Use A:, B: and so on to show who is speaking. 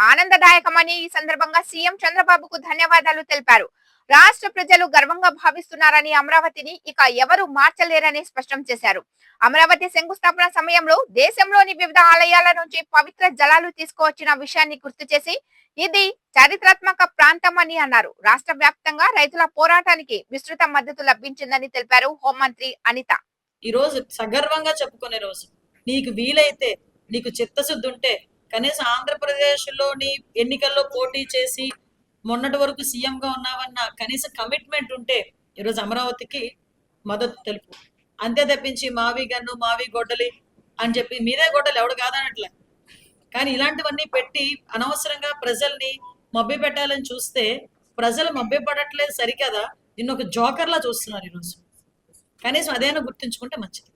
A: ఆనందదాయకమని ఈ సందర్భంగా సీఎం చంద్రబాబుకు ధన్యవాదాలు తెలిపారు. రాష్ట్ర ప్రజలు గర్వంగా భావిస్తున్నారని, అమరావతిని ఇక ఎవరు మార్చలేరని స్పష్టం చేశారు. అమరావతి శంకుస్థాపన సమయంలో దేశంలోని వివిధ ఆలయాల నుంచి పవిత్ర జలాలు తీసుకువచ్చిన విషయాన్ని గుర్తు చేసి ఇది చారిత్రాత్మక ప్రాంతం అని అన్నారు. రాష్ట్ర వ్యాప్తంగా రైతుల పోరాటానికి విస్తృత మద్దతు లభించిందని తెలిపారు హోంమంత్రి అనిత.
B: ఈ రోజు సగర్వంగా చెప్పుకునే రోజు. నీకు వీలైతే, నీకు చిత్తశుద్ధి ఉంటే కనీసం ఆంధ్రప్రదేశ్లోని ఎన్నికల్లో పోటీ చేసి మొన్నటి వరకు సీఎంగా ఉన్నావన్న కనీస కమిట్మెంట్ ఉంటే ఈరోజు అమరావతికి మద్దతు తెలుపు. అంతే తప్పించి మావి గన్ను మావి గొడ్డలి అని చెప్పి మీదే గొడ్డలి ఎవడు కాదనట్లే. కానీ ఇలాంటివన్నీ పెట్టి అనవసరంగా ప్రజల్ని మభ్య పెట్టాలని చూస్తే ప్రజలు మభ్య పడట్లేదు సరికదా, నిన్ను ఒక జోకర్లా చూస్తున్నారు ఈరోజు. కనీసం అదైనా గుర్తుంచుకుంటే మంచిది.